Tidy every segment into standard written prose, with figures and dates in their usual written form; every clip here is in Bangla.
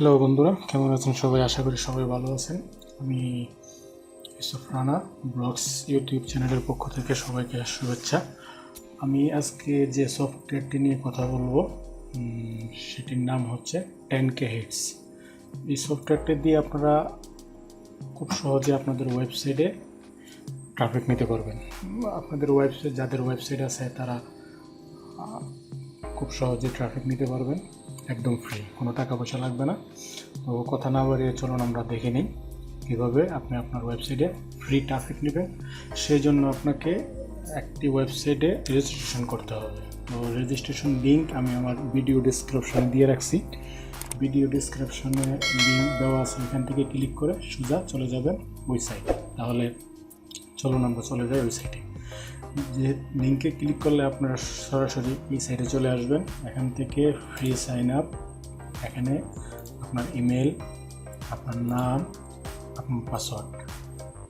হ্যালো বন্ধুরা, কেমন আছেন সবাই? আশা করি সবাই ভালো আছেন। আমি ইউসুফ রানা ব্লগস ইউটিউব চ্যানেলের পক্ষ থেকে সবাইকে শুভেচ্ছা। আমি আজকে যে সফটওয়্যারটি নিয়ে কথা বলবো সেটির নাম হচ্ছে 10K হিটস। এই সফটওয়্যারটি দিয়ে আপনারা খুব সহজে আপনাদের ওয়েবসাইটে ট্রাফিক নিতে পারবেন। আপনাদের ওয়েবসাইট, যাদের ওয়েবসাইট আছে তারা খুব সহজে ট্রাফিক নিতে পারবেন, একদম ফ্রি, কোনো টাকা পয়সা লাগবে না। তো কথা না বাড়িয়ে চলুন আমরা দেখে নিই কীভাবে আপনি আপনার ওয়েবসাইটে ফ্রি ট্রাফিক নেবেন। সেই জন্য আপনাকে একটি ওয়েবসাইটে রেজিস্ট্রেশন করতে হবে। তো রেজিস্ট্রেশন লিঙ্ক আমি আমার ভিডিও ডিসক্রিপশনে দিয়ে রাখছি। ভিডিও ডিসক্রিপশনে লিঙ্ক দেওয়া আছে, এখান থেকে ক্লিক করে সোজা চলে যাবেন ওই সাইটে। তাহলে চলুন আমরা চলে যাই ওই সাইটে। যে লিঙ্কে ক্লিক করলে আপনারা সরাসরি এই সাইটে চলে আসবেন। এখান থেকে ফ্রি সাইন আপ, এখানে আপনার ইমেল, আপনার নাম, আপনার পাসওয়ার্ড,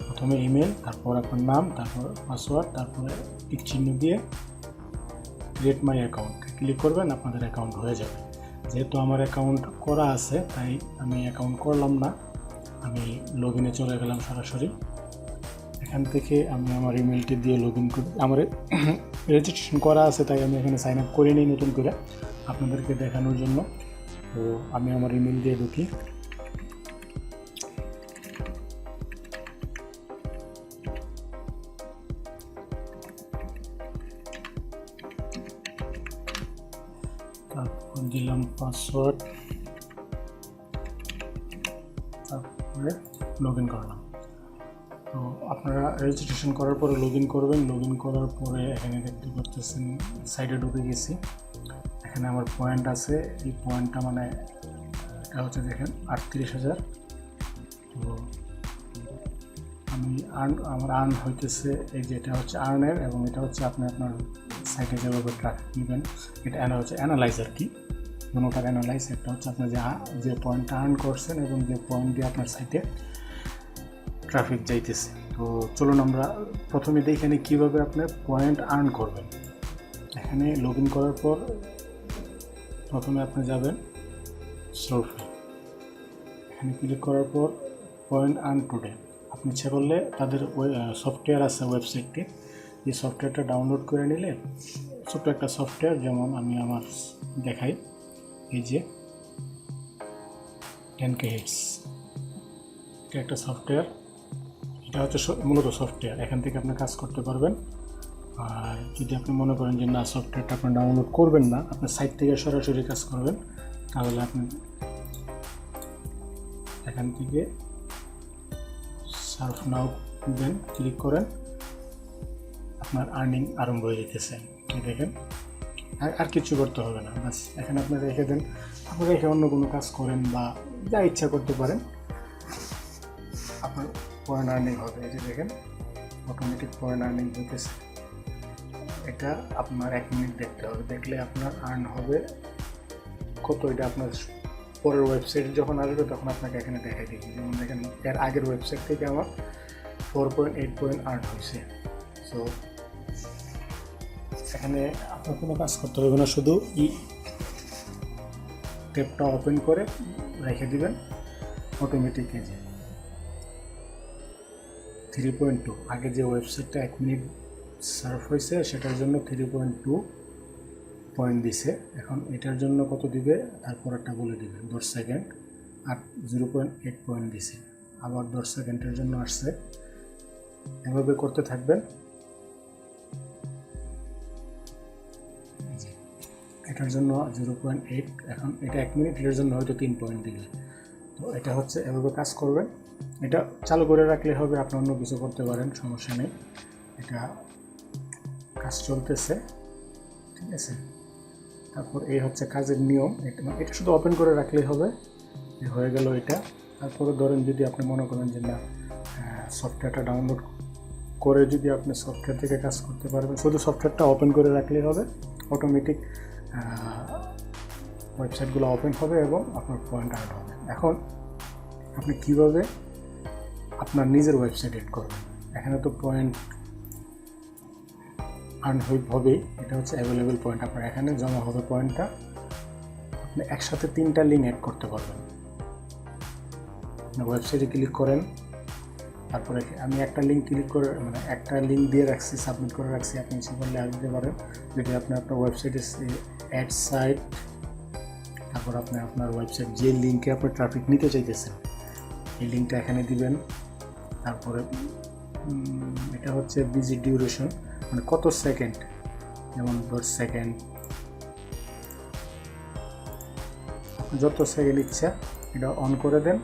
প্রথমে ইমেল, তারপর আপনার নাম, তারপর পাসওয়ার্ড, তারপরে টিক চিহ্ন দিয়ে ক্রিয়েট মাই অ্যাকাউন্ট ক্লিক করবেন, আপনাদের অ্যাকাউন্ট হয়ে যাবে। যেহেতু আমার অ্যাকাউন্ট করা আছে তাই আমি অ্যাকাউন্ট করলাম না, আমি লগ ইনে চলে গেলাম সরাসরি। এখান থেকে আমি আমার ইমেলটি দিয়ে লগ ইন করি। আমার রেজিস্ট্রেশন করা আছে তাই আমি এখানে সাইন আপ করে নিই নতুন করে আপনাদেরকে দেখানোর জন্য। তো আমি আমার ইমেল দিয়ে ঢুকি। তারপর দিলাম পাসওয়ার্ড, তারপরে লগ ইন করলাম। তো আপনারা রেজিস্ট্রেশন করার পরে লগ ইন করবেন। লগ ইন করার পরে এখানে দেখতে পাচ্ছেন সাইটে ঢুকে গেছি। এখানে আমার পয়েন্ট আছে, এই পয়েন্টটা মানে এটা হচ্ছে দেখেন 38,000। তো আমি আমার আর্ন হইতেছে, এই যে এটা হচ্ছে আর্নের এবং এটা হচ্ছে আপনি আপনার সাইটে যেভাবে ট্রাফিক নেবেন। এটা হচ্ছে অ্যানালাইজার কি দুটোটার অ্যানালাইজ। একটা হচ্ছে আপনার যে পয়েন্টটা আর্ন করছেন এবং যে পয়েন্ট দিয়ে আপনার সাইটে ট্রাফিক যাইতেছে। তো চলুন আমরা প্রথমে দেখে নিই কীভাবে আপনি পয়েন্ট আর্ন করবেন। এখানে লগ ইন করার পর প্রথমে আপনি যাবেন সোর্সে, এখানে ক্লিক করার পর পয়েন্ট আর্ন টুডে। আপনি ইচ্ছা করলে তাদের সফটওয়্যার আছে ওয়েবসাইটটি, এই সফটওয়্যারটা ডাউনলোড করে নিলে ছোট্ট একটা সফটওয়্যার, যেমন আমি আমার দেখাই, এই যে 10K হিটস, এটা একটা সফটওয়্যার। এটা হচ্ছে মূলত সফটওয়্যার, এখান থেকে আপনি কাজ করতে পারবেন। আর যদি আপনি মনে করেন যে না, সফটওয়্যারটা আপনি ডাউনলোড করবেন না, আপনার সাইট থেকে সরাসরি কাজ করবেন, তাহলে আপনি এখান থেকে সার্ফ নাও দেন, ক্লিক করেন, আপনার আর্নিং আরম্ভ হয়ে যেতেছে। দেখেন, আর কিছু করতে হবে না, বাস এখানে আপনি রেখে দেন। আপনি রেখে অন্য কোনো কাজ করেন বা যা ইচ্ছা করতে পারেন, আপনার পয়েন্ট আর্নিং হবে। এই যে দেখেন, অটোমেটিক পয়েন্ট আর্নিং হতেছে। এটা আপনার 1 মিনিট দেখতে হবে, দেখলে আপনার আর্ন হবে কত। এটা আপনার পরের ওয়েবসাইট যখন আসবে তখন আপনাকে এখানে দেখাই দিই। যেমন দেখেন, এর আগের ওয়েবসাইট থেকে আমার 4.8 পয়েন্ট আর্ন হয়েছে। সো এখানে আপনার কোনো কাজ করতে হবে না, শুধু ট্যাবটা ওপেন করে রেখে দিবেন, অটোমেটিক এই যে 3.2, আগে যে ওয়েবসাইটটা 1 মিনিট সার্ভ হয়েছে সেটার জন্য 3.2 পয়েন্ট দিছে। এখন এটার জন্য কত দিবে তারপর একটা বলে দিবে, 10 সেকেন্ড, আর 0.8 পয়েন্ট দিছে। আবার 10 সেকেন্ডের জন্য আসছে। এভাবে করতে থাকবেন। এটার জন্য 0.8, এখন এটা 1 মিনিট, এটার জন্য হয়তো 3 পয়েন্ট দিবে। তো এটা হচ্ছে এভাবে কাজ করবেন। এটা চালু করে রাখলে হবে, আপনি অন্য কিছু করতে পারেন, সমস্যা নেই। এটা কাজ চলতেছে, ঠিক আছে। তারপর এই হচ্ছে কাজের নিয়ম। এটা শুধু ওপেন করে রাখলেই হবে, হয়ে গেল এটা। তারপরে ধরেন যদি আপনি মনে করেন যে না, সফটওয়্যারটা ডাউনলোড করে যদি আপনি সফটওয়্যার থেকে কাজ করতে পারবেন, শুধু সফটওয়্যারটা ওপেন করে রাখলেই হবে, অটোমেটিক ওয়েবসাইটগুলো ওপেন হবে এবং আপনার পয়েন্ট আর্ন হবে। এখন আপনি কীভাবে আপনার নিজের ওয়েবসাইট এড করবেন? এখানে তো পয়েন্ট আর্ন হবেই, এটা হচ্ছে অ্যাভেলেবেল পয়েন্ট। আপনার এখানে জমা হবে পয়েন্টটা, আপনি একসাথে 3টা লিঙ্ক অ্যাড করতে পারবেন। আপনার ওয়েবসাইটে ক্লিক করেন। তারপরে আমি একটা লিঙ্ক ক্লিক করে মানে একটা লিঙ্ক দিয়ে রাখছি, সাবমিট করে রাখছি, আপনি ইচ্ছে করলে আর দিতে পারেন। যদি আপনি আপনার ওয়েবসাইটে অ্যাড সাইট, তারপর আপনি আপনার ওয়েবসাইট যে লিঙ্কে আপনি ট্রাফিক নিতে চাইতেছেন এই লিঙ্কটা এখানে দিবেন। তারপরে এটা হচ্ছে ভিজিট ডিউরেশন, মানে কত সেকেন্ড, যেমন 10 সেকেন্ড, আপনি যত সেকেন্ড ইচ্ছা এটা অন করে দেন।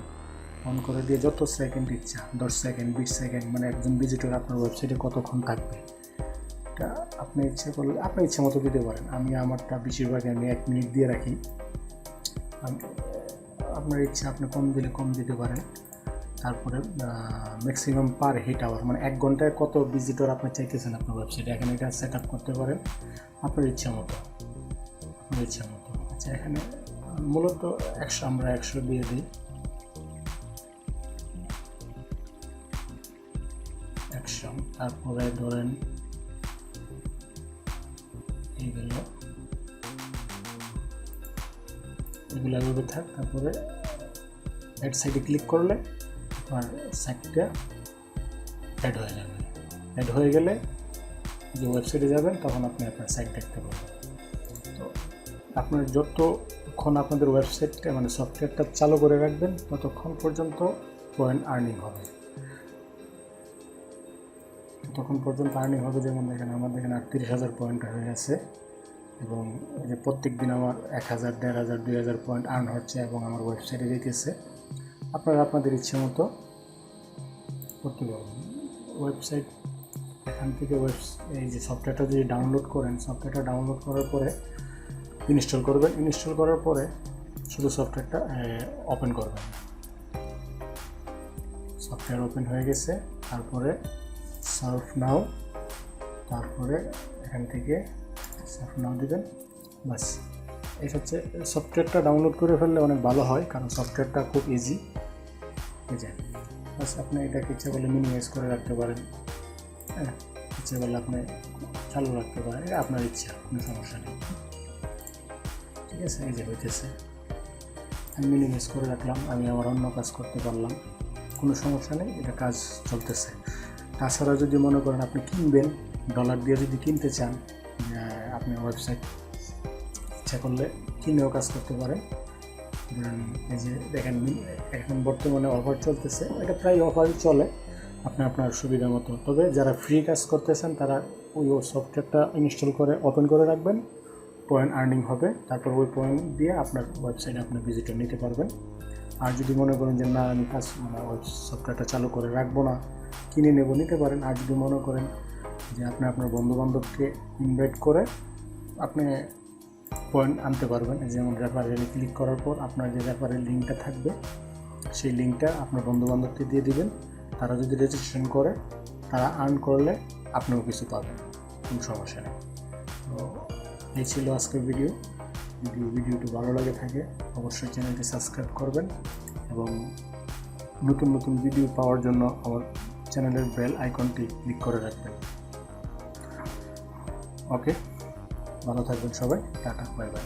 অন করে দিয়ে যত সেকেন্ড ইচ্ছা, 10 সেকেন্ড, 20 সেকেন্ড, মানে একজন ভিজিটর আপনার ওয়েবসাইটে কতক্ষণ থাকবে এটা আপনি ইচ্ছা করলে আপনি ইচ্ছা মতো দিতে পারেন। আমি আমারটা বেশিরভাগই আমি 1 মিনিট দিয়ে রাখি। আপনার ইচ্ছা আপনি কম দিলে কম দিতে পারেন। তারপরে ম্যাক্সিমাম পার হিট আওয়ার, মানে 1 ঘন্টায় কত ভিজিটর আপনি চাইতেছেন আপনার ওয়েবসাইটে, এখানে এটা সেট আপ করতে পারেন আপনার ইচ্ছা মতো। আচ্ছা, এখানে মূলত 100 আমরা 100 দিয়ে দিই, 100। তারপরে ধরেন এগুলো এভাবে থাক। তারপরে অ্যাড সাইটে ক্লিক করলে আপনার সাইটটা অ্যাড হয়ে যাবে। অ্যাড হয়ে গেলে যে ওয়েবসাইটে যাবেন তখন আপনি আপনার সাইট দেখতে পাবেন। তো আপনার যতক্ষণ আপনাদের ওয়েবসাইটটা মানে সফটওয়্যারটা চালু করে রাখবেন ততক্ষণ পর্যন্ত পয়েন্ট আর্নিং হবে। যেমন দেখেন আমাদের এখানে 38,000 পয়েন্ট হয়ে গেছে, এবং এই যে প্রত্যেক দিন আমার 1,000, 1,500, 2,000 পয়েন্ট আর্ন হচ্ছে এবং আমার ওয়েবসাইটে যেতেছে। আপনারা আপনাদের ইচ্ছে মতো করতে পারবেন। ওয়েবসাইট এখান থেকে এই যে সফটওয়্যারটা যদি ডাউনলোড করেন, সফটওয়্যারটা ডাউনলোড করার পরে ইনস্টল করবেন। ইনস্টল করার পরে শুধু সফটওয়্যারটা ওপেন করবেন। সফটওয়্যার ওপেন হয়ে গেছে, তারপরে সার্ভ নাও, তারপরে এখান থেকে সার্ভ নাও দিবেন। বাস, এই হচ্ছে সফটওয়্যারটা ডাউনলোড করে ফেললে অনেক ভালো হয়, কারণ সফটওয়্যারটা খুব ইজি। ঠিক আছে, বাস আপনি এটাকে ইচ্ছা করলে মিনিমাইজ করে রাখতে পারেন, হ্যাঁ, ইচ্ছা করলে আপনি চালু রাখতে পারেন, এটা আপনার ইচ্ছা, কোনো সমস্যা নেই। ঠিক আছে, এই যে হইতেছে, আমি মিনিমাইজ করে রাখলাম, আমি আমার অন্য কাজ করতে পারলাম, কোনো সমস্যা নেই, এটা কাজ চলতেছে। তাছাড়া যদি মনে করেন আপনি কিনবেন, ডলার দিয়ে যদি কিনতে চান, আপনি ওয়েবসাইট ইচ্ছা করলে কিনেও কাজ করতে পারেন। এই যে দেখেন এখন বর্তমানে অফার চলতেছে, এটা প্রায় অফারই চলে, আপনি আপনার সুবিধা মতো। তবে যারা ফ্রি কাজ করতেছেন তারা ওই সফটওয়্যারটা ইনস্টল করে ওপেন করে রাখবেন, পয়েন্ট আর্নিং হবে, তারপর ওই পয়েন্ট দিয়ে আপনার ওয়েবসাইটে আপনি ভিজিটর নিতে পারবেন। আর যদি মনে করেন যে না আমি কাজ ওই সফটওয়্যারটা চালু করে রাখবো না, কিনে নেব, নিতে পারেন। আর যদি মনে করেন যে আপনি আপনার বন্ধুবান্ধবকে ইনভাইট করে আপনি পয়েন্ট আনতে পারবেন, যেমন রেফারেলে ক্লিক করার পর আপনার যে রেফারেল লিঙ্কটা থাকবে সেই লিঙ্কটা আপনার বন্ধুবান্ধবকে দিয়ে দিবেন, তারা যদি রেজিস্ট্রেশন করে তারা আর্ন করলে আপনিও কিছু পাবেন, কোনো সমস্যা নেই। তো এই ছিল আজকের ভিডিওটি ভালো লাগে থাকে অবশ্যই চ্যানেলটি সাবস্ক্রাইব করবেন, এবং নতুন নতুন ভিডিও পাওয়ার জন্য আমার চ্যানেলের বেল আইকনটি ক্লিক করে রাখবেন। ওকে, ভালো থাকবেন সবাই, টাটা, বাই বাই।